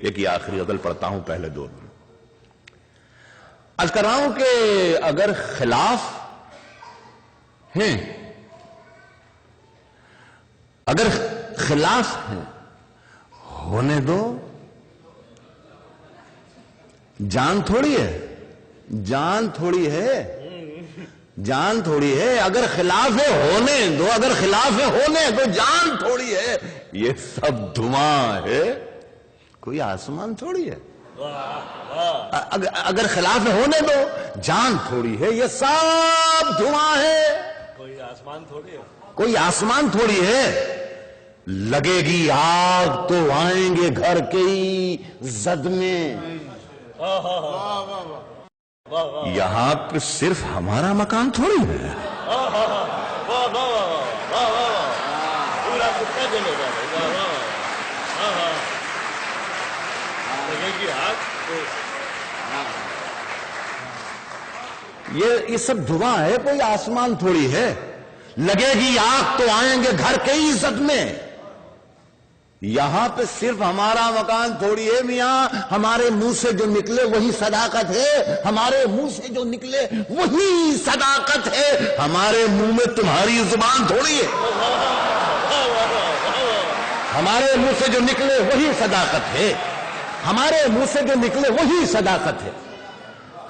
ایک یہ آخری غزل پڑھتا ہوں پہلے دو. عرض کر رہا ہوں کہ اگر خلاف ہیں، اگر خلاف ہیں ہونے دو. جان تھوڑی ہے، جان تھوڑی ہے، جان تھوڑی ہے. اگر خلاف ہے ہونے دو، اگر خلاف ہے ہونے دو. جان تھوڑی ہے، یہ سب دھواں ہے، کوئی آسمان تھوڑی ہے. اگر خلاف ہے ہونے دو. جان تھوڑی ہے، یہ سب دھواں ہے، کوئی آسمان تھوڑی ہے. کوئی آسمان تھوڑی ہے. لگے گی آگ تو آئیں گے گھر کے ہی زد میں. یہاں پہ صرف ہمارا مکان تھوڑی ہے. پورا کتا چلے گا. لگے گی آگ تو یہ سب دھواں ہے، کوئی آسمان تھوڑی ہے. لگے گی آگ تو آئیں گے گھر کے ہی زد میں. یہاں پہ صرف ہمارا مکان تھوڑی ہے میاں. ہمارے منہ سے جو نکلے وہی صداقت ہے، ہمارے منہ سے جو نکلے وہی صداقت ہے. ہمارے منہ میں تمہاری زبان تھوڑی ہے. ہمارے منہ سے جو نکلے وہی صداقت ہے، ہمارے منہ سے جو نکلے وہی صداقت ہے.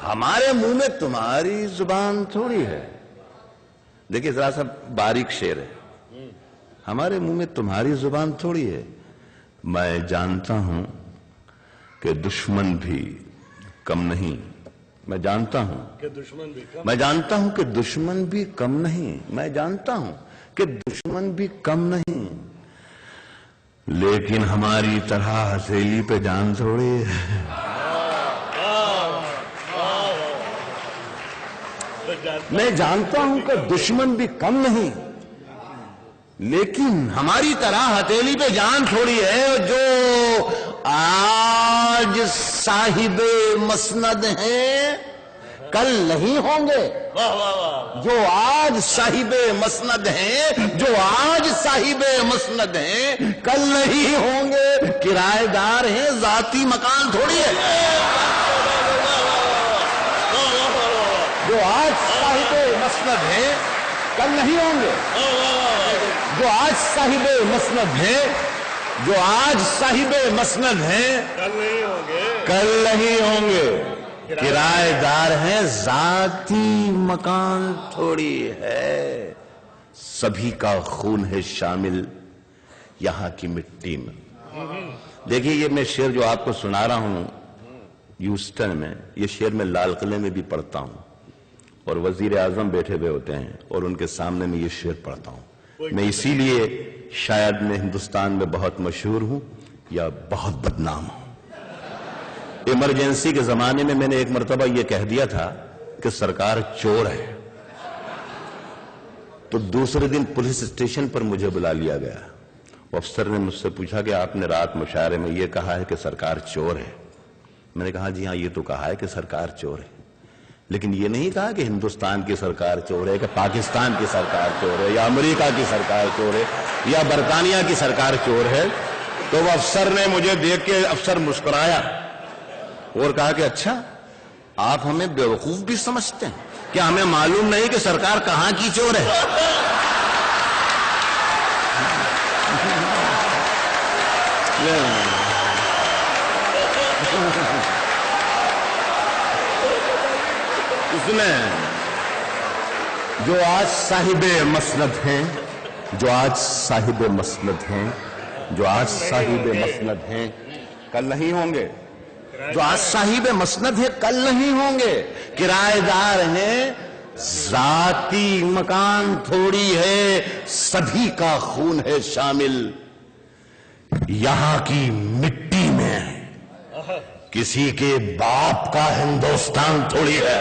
ہمارے منہ میں تمہاری زبان تھوڑی ہے. دیکھیے ذرا سا باریک شعر ہے. ہمارے منہ میں تمہاری زبان تھوڑی ہے. میں جانتا ہوں کہ دشمن بھی کم نہیں. میں جانتا ہوں کہ دشمن بھی کم. میں جانتا ہوں کہ دشمن بھی کم نہیں. میں جانتا ہوں کہ دشمن بھی کم نہیں. لیکن ہماری طرح ہتھیلی پہ جان تھوڑی ہے. میں جانتا ہوں کہ دشمن بھی کم نہیں، لیکن ہماری طرح ہتھیلی پہ جان تھوڑی ہے. جو آج صاحب مسند ہیں کل نہیں ہوں گے. جو آج صاحب مسند ہیں، جو آج صاحب مسند ہیں کل نہیں ہوں گے. کرایہ دار ہیں، ذاتی مکان تھوڑی ہے. جو آج صاحب مسند ہیں کل نہیں ہوں گے. جو آج صاحب مسند ہیں، جو آج صاحب مسند ہیں کل نہیں ہوں گے. کل نہیں ہوں گے. کرایہ دار ہیں، ذاتی مکان تھوڑی ہے. سبھی کا خون ہے شامل یہاں کی مٹی میں. دیکھیے یہ میں شعر جو آپ کو سنا رہا ہوں ہیوسٹن میں، یہ شعر میں لال قلعے میں بھی پڑھتا ہوں اور وزیر اعظم بیٹھے ہوئے ہوتے ہیں اور ان کے سامنے میں یہ شعر پڑھتا ہوں. میں اسی لیے شاید میں ہندوستان میں بہت مشہور ہوں یا بہت بدنام ہوں. ایمرجنسی کے زمانے میں نے ایک مرتبہ یہ کہہ دیا تھا کہ سرکار چور ہے، تو دوسرے دن پولیس اسٹیشن پر مجھے بلا لیا گیا. افسر نے مجھ سے پوچھا کہ آپ نے رات مشاعرے میں یہ کہا ہے کہ سرکار چور ہے. میں نے کہا جی ہاں، یہ تو کہا ہے کہ سرکار چور ہے، لیکن یہ نہیں کہا کہ ہندوستان کی سرکار چور ہے، کہ پاکستان کی سرکار چور ہے، یا امریکہ کی سرکار چور ہے، یا برطانیہ کی سرکار چور ہے. تو وہ افسر نے مجھے دیکھ کے افسر مسکرایا اور کہا کہ اچھا آپ ہمیں بیوقوف بھی سمجھتے ہیں، کیا ہمیں معلوم نہیں کہ سرکار کہاں کی چور ہے؟ اس میں جو آج صاحب مسند ہیں، جو آج صاحب مسند ہیں، جو آج صاحب مسند ہیں کل نہیں ہوں گے. جو آج صاحب مسند ہے کل نہیں ہوں گے. کرایہ دار ہیں، ذاتی مکان تھوڑی ہے. سبھی کا خون ہے شامل یہاں کی مٹی میں. کسی کے باپ کا ہندوستان تھوڑی ہے.